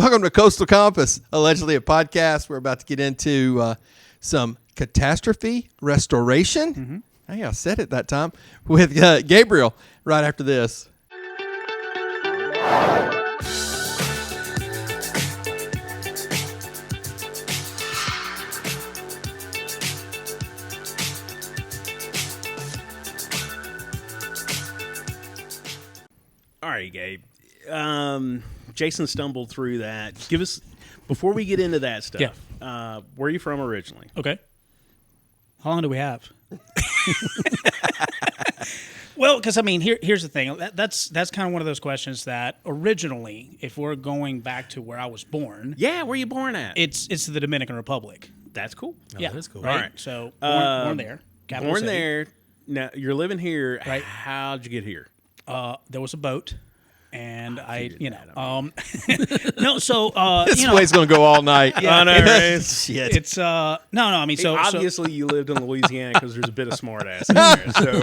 Welcome to Coastal Compass, allegedly a podcast. We're about to get into some catastrophe restoration. Mm-hmm. Hey, I said it that time with Gabriel right after this. All right, Gabe. Jason stumbled through that. Give us, before we get into that stuff, where are you from originally? Okay. How long do we have? Well, because, I mean, here's the thing. That's kind of one of those questions that originally, if we're going back to where I was born. Yeah, where you born at? It's the Dominican Republic. That's cool. Oh, yeah, that's cool. Right? All right. So, born there. Capital Born City. there. Now, you're living here. Right. How'd you get here? There was a boat. And This way's going to go all night. Yeah, I know, right? Shit. It's no. I mean, so obviously you lived in Louisiana because there's a bit of smart ass in there. So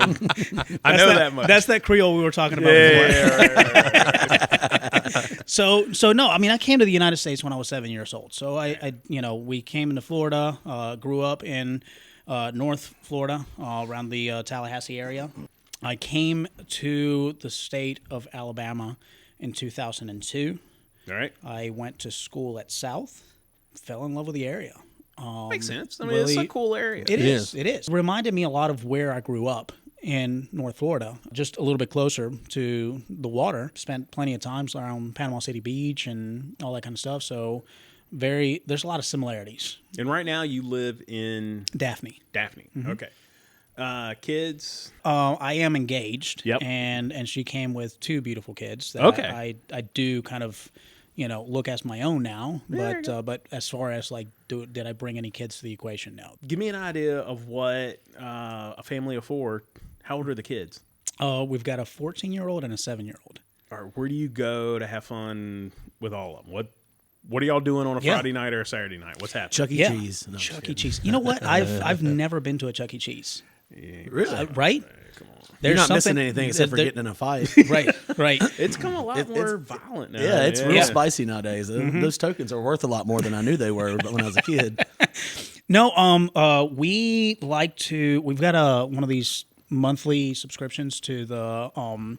I know that much. That's that Creole we were talking about before. Right. So no, I mean, I came to the United States when I was 7 years old. So we came into Florida, grew up in North Florida, around the Tallahassee area. I came to the state of Alabama in 2002. All right. I went to school at South, fell in love with the area. Makes sense. I mean, it's a cool area. It is. It reminded me a lot of where I grew up in North Florida, just a little bit closer to the water. Spent plenty of times around Panama City Beach and all that kind of stuff. So there's a lot of similarities. And right now you live in Daphne. Mm-hmm. Okay. Kids? I am engaged. Yep. And she came with two beautiful kids that Okay. I do kind of, look as my own now. But as far as did I bring any kids to the equation? No. Give me an idea of what a family of four, how old are the kids? We've got a 14-year-old and a 7-year-old. All right, where do you go to have fun with all of them? What are y'all doing on a Friday night or a Saturday night? What's happening? Chuck E. Cheese. No, Chuck E. Cheese. You know what? I've never been to a Chuck E. Cheese. Yeah. Really? Right? Come on. You're not There's missing something- anything except for there- getting in a fight. Right. It's come a lot more violent now. Yeah, it's real Yeah. spicy nowadays. Those tokens are worth a lot more than I knew they were when I was a kid. No, we've got one of these monthly subscriptions to the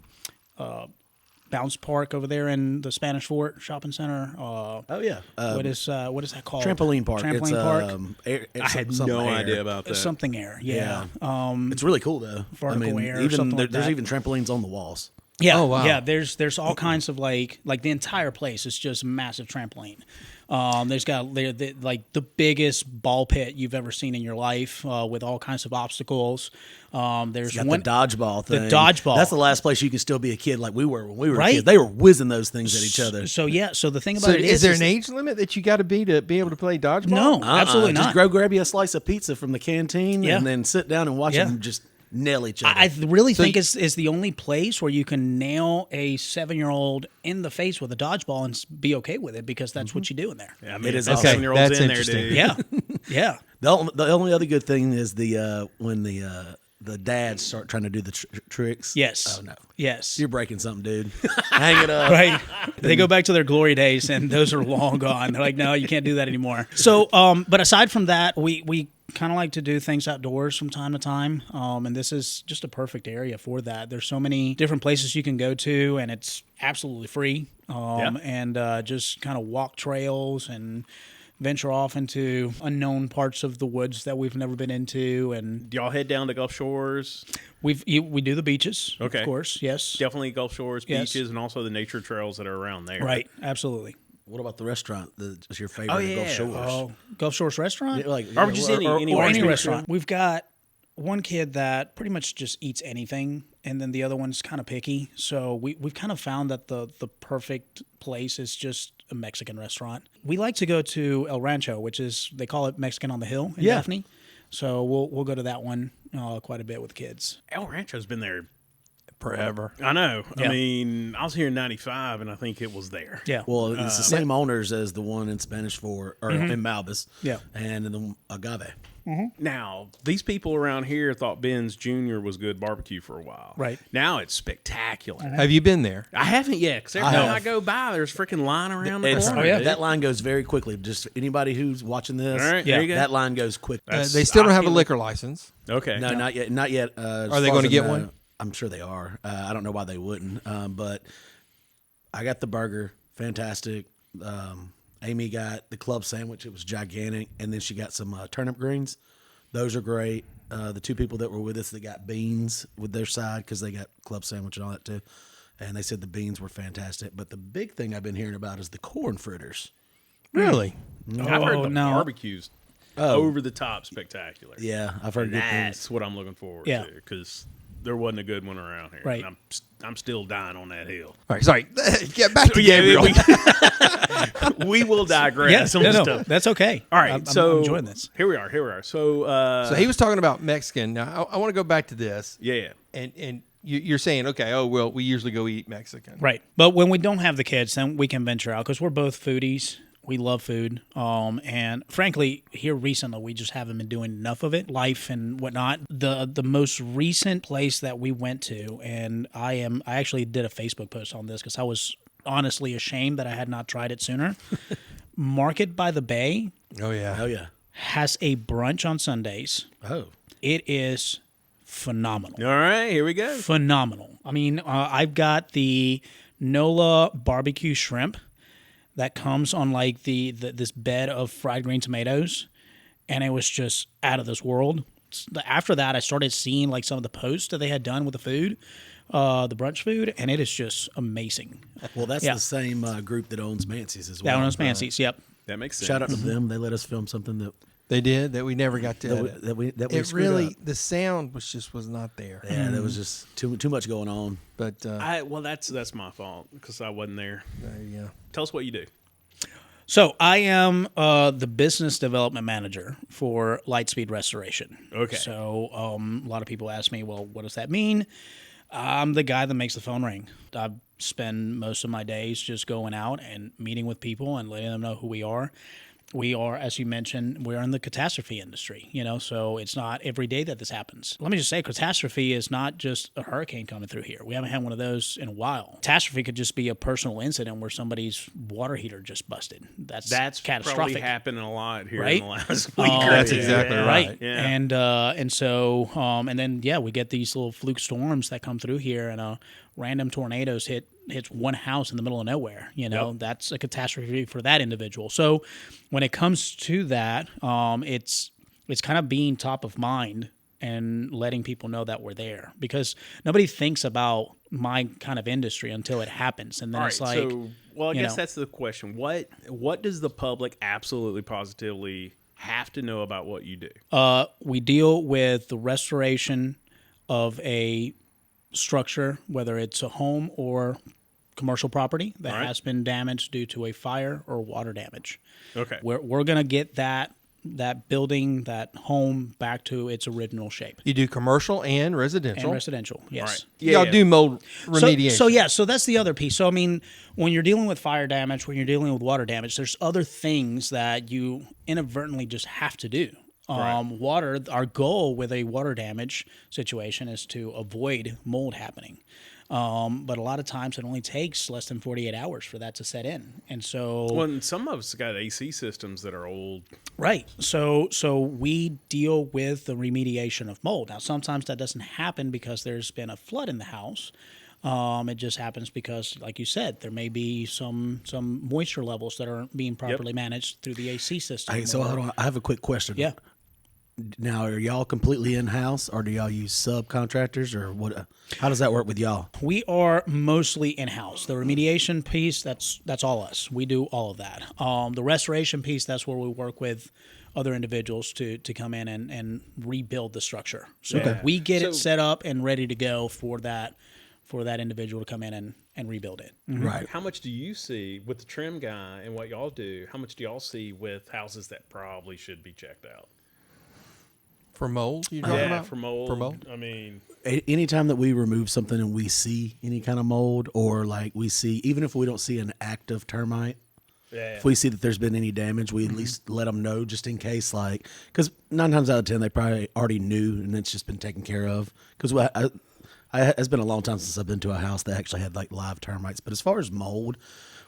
Bounce Park over there in the Spanish Fort Shopping Center. Oh yeah. What is that called? Trampoline park. Trampoline Park. I had no idea about that. Something air. Yeah. It's really cool though. Vertical air or even something like there's that. even trampolines on the walls. Yeah. Oh, wow. Yeah. There's all kinds of like the entire place is just massive trampoline. There's got the biggest ball pit you've ever seen in your life with all kinds of obstacles. There's Got one the dodgeball thing. The dodgeball. That's the last place you can still be a kid like we were when we were Right? kids. They were whizzing those things at each other. So the thing about So it is there an age limit that you got to be able to play dodgeball? No, absolutely Just not. go grab you a slice of pizza from the canteen Yeah. and then sit down and watch Yeah. them just nail each other. I really think it's the only place where you can nail a 7-year-old in the face with a dodgeball and be okay with it because that's what you do in there. Yeah, I mean, It is that awesome. 7-year-old's That's in there, interesting. dude. Yeah, yeah. The only other good thing is when the dads start trying to do the tricks. Yes. Oh no. Yes. You're breaking something, dude. Hang it up. Right. They go back to their glory days, and those are long gone. They're like, no, you can't do that anymore. So, but aside from that, we kind of like to do things outdoors from time to time, and this is just a perfect area for that. There's so many different places you can go to, and it's absolutely free, and just kind of walk trails and venture off into unknown parts of the woods that we've never been into. And Do y'all head down to Gulf Shores? we do the beaches, Okay. of course, yes. Definitely Gulf Shores, Yes. beaches, and also the nature trails that are around there. Right, absolutely. What about the restaurant? That's your favorite at Gulf Shores? Oh, Gulf Shores Restaurant? Or just any or any restaurant. restaurant. We've got one kid that pretty much just eats anything, and then the other one's kind of picky. So we've kind of found that the perfect place is just a Mexican restaurant. We like to go to El Rancho, which is, they call it Mexican on the Hill in Daphne. So we'll go to that one quite a bit with kids. El Rancho's been there forever. I know. Yeah. I mean, I was here in '95, and I think it was there. Yeah. Well, it's the same owners as the one in Spanish Fort or in Malbus. Yeah. And in the Agave. Now, these people around here thought Ben's Jr. was good barbecue for a while. Right. Now it's spectacular. Have you been there? I haven't yet, because every I time have. I go by, there's freaking line around the corner. Oh, yeah. dude. That line goes very quickly. Just anybody who's watching this, All right, Yeah. there you go. that line goes quick. They still don't have a feel- liquor license. Okay. No, not yet. Not yet. Are they going to get one? I'm sure they are. I don't know why they wouldn't. But I got the burger, fantastic. Amy got the club sandwich. It was gigantic, and then she got some turnip greens. Those are great. The two people that were with us, they got beans with their side because they got club sandwich and all that too. And they said the beans were fantastic. But the big thing I've been hearing about is the corn fritters. Really? I've heard the no. barbecue's over the top spectacular. Yeah, I've heard good things. That's what I'm looking forward Yeah. to, because there wasn't a good one around here. Right. And I'm still dying on that hill. All right, sorry. Get back to Yeah, Gabriel. we will digress on no, stuff. that's okay. All right, I'm so enjoying this. Here we are. So, So he was talking about Mexican. Now, I want to go back to this. yeah. And you're saying, okay, oh, well, we usually go eat Mexican. Right. But when we don't have the kids, then we can venture out because we're both foodies. We love food. And frankly, here recently, we just haven't been doing enough of it, life and whatnot. The most recent place that we went to, and I actually did a Facebook post on this because I was honestly ashamed that I had not tried it sooner. Market by the Bay Oh, yeah. Oh yeah. has a brunch on Sundays. Oh. It is phenomenal. All right, here we go. Phenomenal. I mean, I've got the Nola barbecue shrimp that comes on like this bed of fried green tomatoes, and it was just out of this world. After that, I started seeing like some of the posts that they had done with the food, the brunch food, and it is just amazing. Well, that's Yeah. the same group that owns Mancy's as well. That one's Mancy's. Yep. That makes sense. Shout out to them. They let us film something that They did that we never got to edit. that we It screwed really, up. the sound was not there. Yeah, there was just too much going on. But Well, that's my fault because I wasn't there. there you go. Tell us what you do. So I am the business development manager for Lightspeed Restoration. Okay. So a lot of people ask me, well, what does that mean? I'm the guy that makes the phone ring. I spend most of my days just going out and meeting with people and letting them know who we are. We are, as you mentioned, we're in the catastrophe industry, so it's not every day that this happens. Let me just say, catastrophe is not just a hurricane coming through here. We haven't had one of those in a while. Catastrophe could just be a personal incident where somebody's water heater just busted. That's catastrophic. Probably happening a lot here Right? in the last week. That's or two. exactly Yeah. right. Yeah. And so and then we get these little fluke storms that come through here, and random tornadoes hits one house in the middle of nowhere. Yep. That's a catastrophe for that individual. So when it comes to that, it's kind of being top of mind and letting people know that we're there, because nobody thinks about my kind of industry until it happens, and then All it's right, like, so, I guess know. that's the question. What does the public absolutely positively have to know about what you do? we deal with the restoration of a structure, whether it's a home or commercial property that All right. has been damaged due to a fire or water damage. Okay. We're going to get that building, that home, back to its original shape. You do commercial and residential. And residential, yes. All right. Y'all do mold remediation. So that's the other piece. So I mean, when you're dealing with fire damage, when you're dealing with water damage, there's other things that you inadvertently just have to do. Water. Our goal with a water damage situation is to avoid mold happening. But a lot of times it only takes less than 48 hours for that to set in. And so Well, some of us got AC systems that are old. right. So we deal with the remediation of mold. Now sometimes that doesn't happen because there's been a flood in the house. It just happens because, like you said, there may be some moisture levels that aren't being properly managed through the AC system. Hey, so hold on, I have a quick question. Yeah. Now, are y'all completely in house, or do y'all use subcontractors, or what? How does that work with y'all? We are mostly in-house. The remediation piece, that's all us. We do all of that. The restoration piece, that's where we work with other individuals to come in and rebuild the structure. So we get it set up and ready to go for that individual to come in and rebuild it. Right. How much do you see with the trim guy and what y'all do? How much do y'all see with houses that probably should be checked out? For mold, you're talking about? for mold. For mold? I mean, Anytime that we remove something and we see any kind of mold, or like we see, even if we don't see an active termite, if we see that there's been any damage, we at least let them know just in case, like, because 9 times out of 10 they probably already knew and it's just been taken care of. Because it's been a long time since I've been to a house that actually had like live termites. But as far as mold,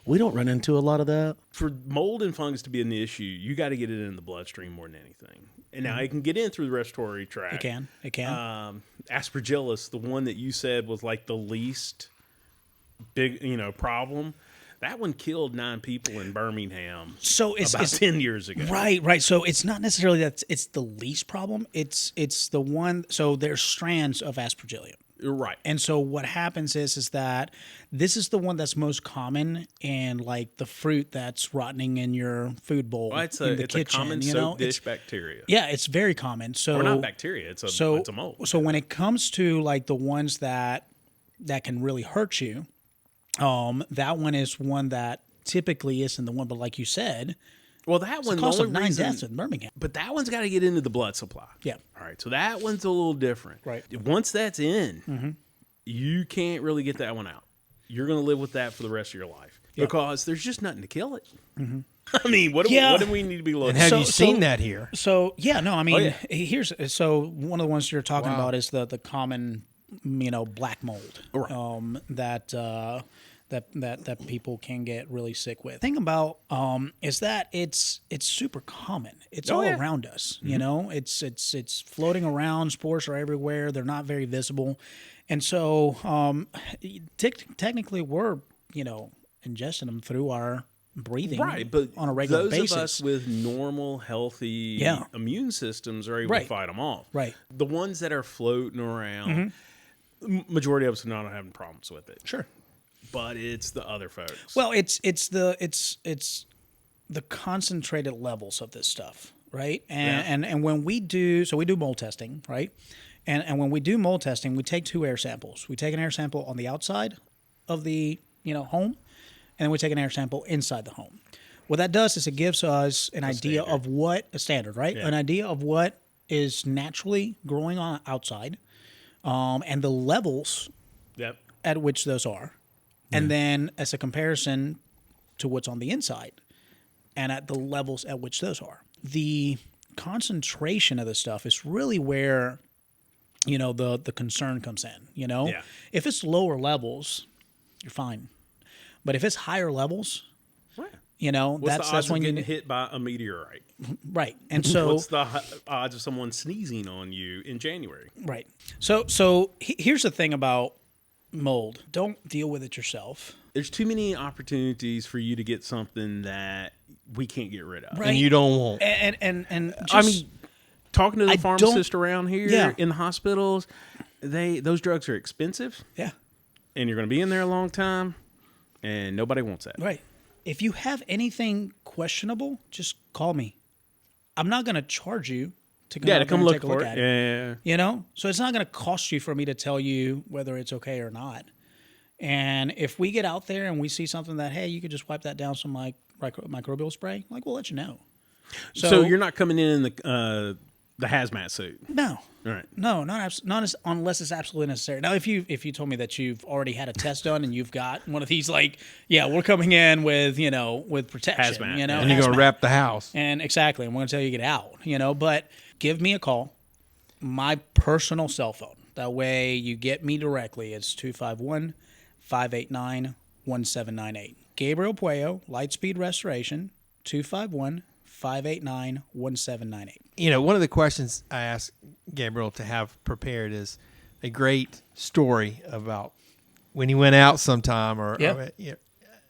we don't run into a lot of that. for mold and fungus to be an issue, you got to get it in the bloodstream more than anything. And now it can get in through the respiratory tract. It can. Aspergillus, the one that you said was like the least big, problem. That one killed 9 people in Birmingham. So it's 10 years ago. Right. So it's not necessarily that it's the least problem. It's the one. So there's strands of Aspergillium. Right. And so what happens is that this is the one that's most common in like the fruit that's rotting in your food bowl Well, it's in the a kitchen. common soap dish bacteria. Yeah, it's very common. So Or not bacteria. It's a mold. So when it comes to like the ones that can really hurt you, that one is one that typically isn't the one. But like you said, Well, that one, the cause the of only 9 reason, deaths in Birmingham. but that one's got to get into the blood supply. Yeah. All right. So that one's a little different. Right. Once that's in, you can't really get that one out. You're going to live with that for the rest of your life because there's just nothing to kill it. I mean, what do we need to be looking And at? have you seen that here? So yeah, no, I mean, yeah. here's so one of the ones you're talking about is the common, black mold that people can get really sick with. The thing about is that it's super common. It's all around us. It's floating around. Spores are everywhere. They're not very visible, and so technically we're ingesting them through our breathing, Right, but on a regular basis. Those of us with normal, healthy immune systems are able to fight them off. Right. The ones that are floating around, majority of us are not having problems with it. Sure. But it's the other folks. Well, it's the concentrated levels of this stuff, right? And when we do mold testing, right? And when we do mold testing, we take 2 air samples. We take an air sample on the outside of the home, and then we take an air sample inside the home. What that does is it gives us an idea of what a standard, right? Yeah. An idea of what is naturally growing on outside, and the levels at which those are. And then as a comparison to what's on the inside and at the levels at which those are. The concentration of the stuff is really where, the concern comes in, Yeah. If it's lower levels, you're fine. But if it's higher levels, What's that's the odds when of you getting hit by a meteorite? right. And so What's the odds of someone sneezing on you in January? right. So here's the thing about mold. Don't deal with it yourself. There's too many opportunities for you to get something that we can't get rid of. Right. And you don't want. And just, I mean, talking to the I pharmacist around here Yeah. in the hospitals, those drugs are expensive, yeah. and you're going to be in there a long time, and nobody wants that. Right. If you have anything questionable, just call me. I'm not going to charge you to come, To come and look take a for look it. at it. Yeah. So it's not going to cost you for me to tell you whether it's okay or not. And if we get out there and we see something that, hey, you could just wipe that down some microbial spray, we'll let you know. So you're not coming in the hazmat suit. No. All right. No, not unless it's absolutely necessary. Now, if you told me that you've already had a test done and you've got one of these, we're coming in with with protection, Hazmat. And you're going to hazmat. wrap the house. And exactly, I'm going to tell you to get out, But give me a call, my personal cell phone. That way, you get me directly. It's 251-589-1798. Gabriel Puello, Lightspeed Restoration, 251-589-1798. One of the questions I asked Gabriel to have prepared is a great story about when he went out sometime or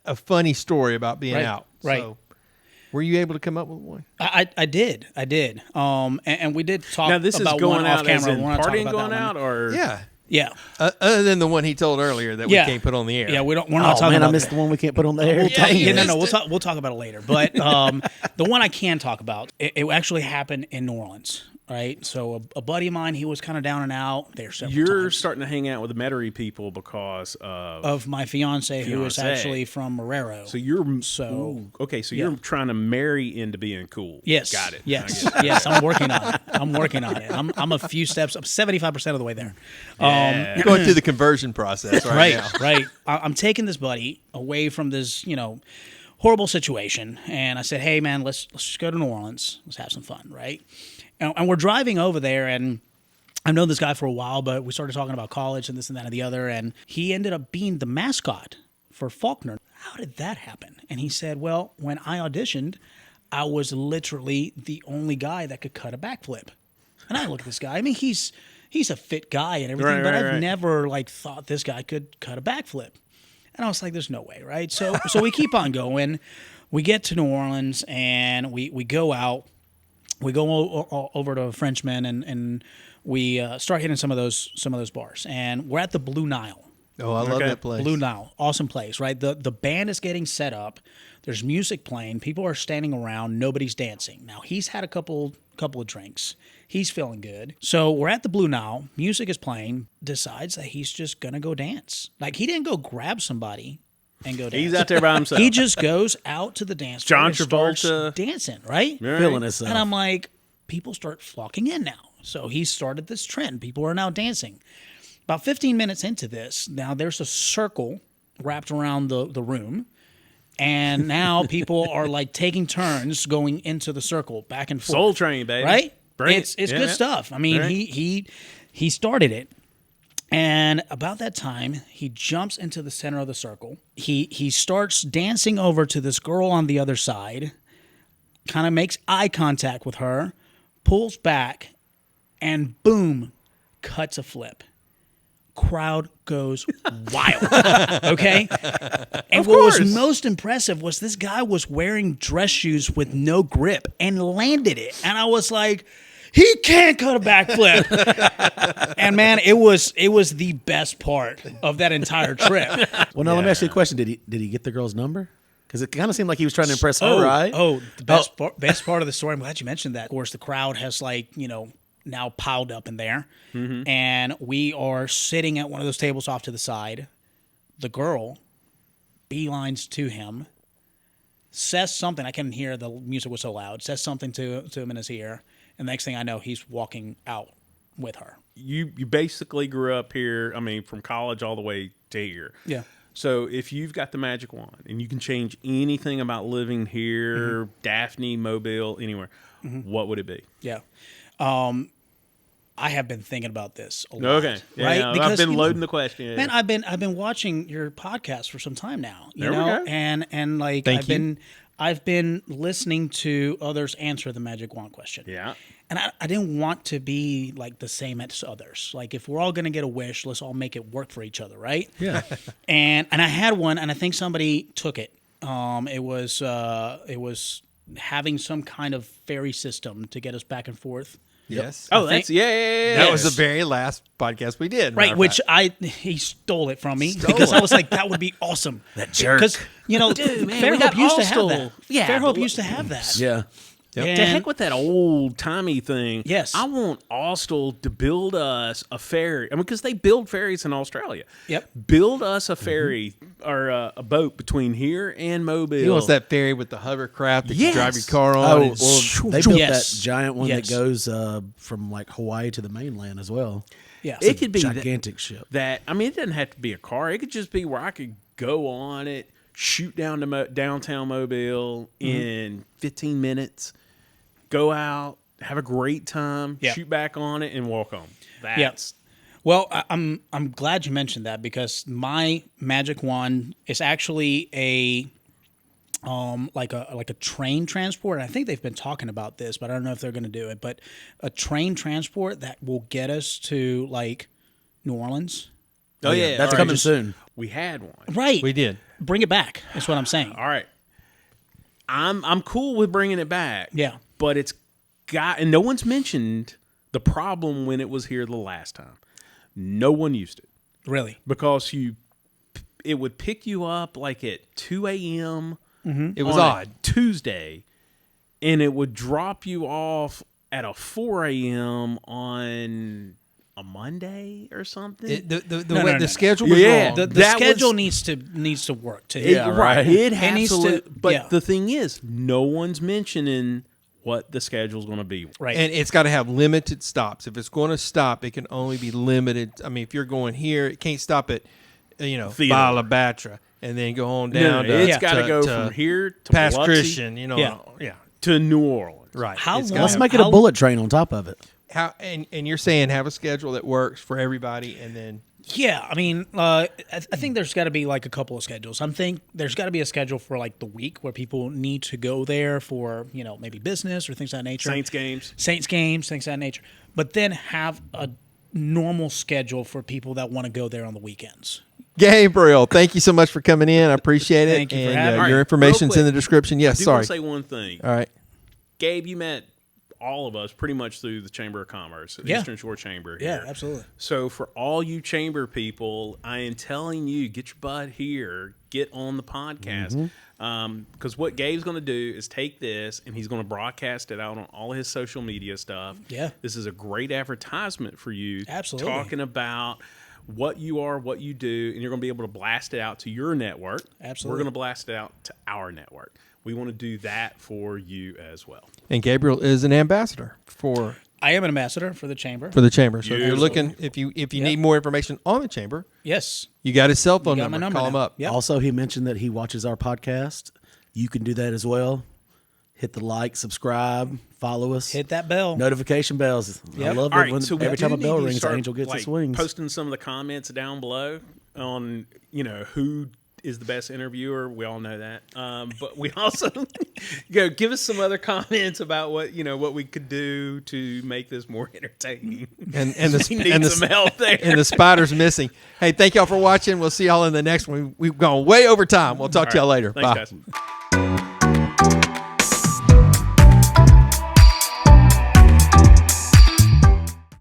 a funny story about being out. Right. So, were you able to come up with one? I did. And we did talk Now, this about is going one out off as camera. in We're not talking partying about going that out, one. or Yeah. Other than the one he told earlier that we can't put on the air. Yeah, we're not Oh talking man, about I missed that. the one we can't put on the air. We'll talk about it later. But the one I can talk about, it actually happened in New Orleans. right? So a buddy of mine, he was kind of down and out there several You're times. starting to hang out with the Metairie people because Of my fiance, who is actually from Marrero. So you're yeah. you're trying to marry into being cool. Yes. Got it. Yes. Yes. I'm working on it. I'm a few steps. I'm 75% of the way there. Yeah. You're going through the conversion process right now. Right. I'm taking this buddy away from this, horrible situation. And I said, hey, man, let's just go to New Orleans. Let's have some fun, right? And we're driving over there, and I've known this guy for a while, but we started talking about college and this and that and the other, and he ended up being the mascot for Faulkner. How did that happen? And he said, well, when I auditioned, I was literally the only guy that could cut a backflip. And I look at this guy. I mean, he's a fit guy and everything, but I've never thought this guy could cut a backflip. And I was like, there's no way, right? So we keep on going. We get to New Orleans, and we go out. We go over to Frenchman, and we start hitting some of those bars. And we're at the Blue Nile. Oh, I love that place. Blue Nile, awesome place, right? The band is getting set up. There's music playing. People are standing around. Nobody's dancing. Now, he's had a couple of drinks. He's feeling good. So we're at the Blue Nile. Music is playing. Decides that he's just going to go dance. He didn't go grab somebody and go dance. He's out there by himself. He just goes out to the dance floor John and starts Travolta. dancing, right? Feeling himself. And I'm like, people start flocking in now. So he started this trend. People are now dancing. About 15 minutes into this, now there's a circle wrapped around the room. And now people are taking turns going into the circle, back and forth. Soul Train, baby. Right? Bring It's good stuff. I mean, he started it. And about that time, he jumps into the center of the circle. He starts dancing over to this girl on the other side, kind of makes eye contact with her, pulls back, and boom, cuts a flip. Crowd goes wild. Okay? And what was most impressive was this guy was wearing dress shoes with no grip and landed it. And I was like, he can't cut a backflip. And man, it was the best part of that entire trip. Well, now let me ask you a question. Did he get the girl's number? Because it kind of seemed like he was trying to impress her, right? The best part of the story, I'm glad you mentioned that. Of course, the crowd has now piled up in there. Mm-hmm. And we are sitting at one of those tables off to the side. The girl beelines to him, says something. I couldn't hear, the music was so loud. Says something to him in his ear. And the next thing I know, he's walking out with her. You basically grew up here, from college all the way to here. Yeah. So if you've got the magic wand and you can change anything about living here, Daphne, Mobile, anywhere, what would it be? Yeah. I have been thinking about this a lot. Okay. Yeah, right? Because, I've been loading the question. Yeah. Man, I've been watching your podcast for some time now. You there know? We go. And I've been listening to others answer the magic wand question. Yeah. And I didn't want to be the same as others. If we're all going to get a wish, let's all make it work for each other, right? Yeah. and I had one, and I think somebody took it. It was having some kind of ferry system to get us back and forth. Yes. Oh, that's yeah. That was the very last podcast we did. Right, which he stole it from me because I was like, that would be awesome. That jerk. Because Dude, man, Fairhope used to have Allstal. that. Yeah, Fairhope used to have that. Yeah. Yep. To heck with that old timey thing. Yes. I want Allstal to build us a ferry. Because they build ferries in Australia. Yep. Build us a ferry or a boat between here and Mobile. He wants that ferry with the hovercraft that you Yes. drive your car on. Oh, and- well, they built Yes. that giant one Yes. that goes from Hawaii to the mainland as well. Yeah. It could be Gigantic ship. that. It doesn't have to be a car. It could just be where I could go on it, shoot down to downtown Mobile in 15 minutes, go out, have a great time, shoot back on it, and walk home. That's Well, I'm glad you mentioned that because my magic wand is actually a like a train transport. And I think they've been talking about this, but I don't know if they're going to do it. But a train transport that will get us to New Orleans. Oh yeah, That's all right. coming soon. We had one. Right. we did. Bring it back. That's what I'm saying. All right. I'm cool with bringing it back. Yeah. But it's got, and no one's mentioned the problem when it was here the last time. No one used it Really. because it would pick you up at 2 a.m. It was on a odd. Tuesday, and it would drop you off at a 4 a.m. on a Monday or something. The schedule was wrong. The schedule needs to work too. Right. It has needs to. But yeah. the thing is, no one's mentioning what the schedule's going to be. Right. And it's got to have limited stops. If it's going to stop, it can only be limited. I mean, if you're going here, it can't stop at, Bala Batra and then go on down to it's got to go from here to past Biloxi, Christian, to New Orleans. Right. How It's long- gotta Let's have- make it a bullet train on top of it. How and you're saying have a schedule that works for everybody, and then Yeah, I mean, I think there's got to be like a couple of schedules. I think there's got to be a schedule for like the week where people need to go there for maybe business or things of that nature. Saints games, things of that nature. But then have a normal schedule for people that want to go there on the weekends. Gabriel, thank you so much for coming in. I appreciate it. Thank you for and having me. your All right, information's real in the quick, description. Yes, I do sorry. want to say one thing. All right. Gabe, you met all of us pretty much through the Chamber of Commerce, the Yeah. Eastern Shore Chamber. Yeah, Here. absolutely. So for all you chamber people, I am telling you, get your butt here, get on the podcast. Because what Gabe's going to do is take this and he's going to broadcast it out on all his social media stuff. Yeah. This is a great advertisement for you. Absolutely. Talking about what you are, what you do, and you're going to be able to blast it out to your network. Absolutely. We're going to blast it out to our network. We want to do that for you as well. And Gabriel is an ambassador for I am an ambassador for the chamber. the chamber. So if you're Beautiful. looking, if you need more information on the chamber, Yes. you got his cell phone You got my number. number Call him now. up. Yep. Also, he mentioned that he watches our podcast. You can do that as well. Hit the like, subscribe, follow us. Hit that bell. Notification bells. I Yep. love All it right, when so we every do time a need bell to rings, start, Angel gets like, its wings. posting some of the comments down below on who is the best interviewer. We all know that, but we also give us some other comments about what we could do to make this more entertaining. And We need some help there. and the spider's missing. Hey, thank y'all for watching. We'll see y'all in the next one. We've gone way over time. We'll talk to y'all later. Thanks, Bye. guys.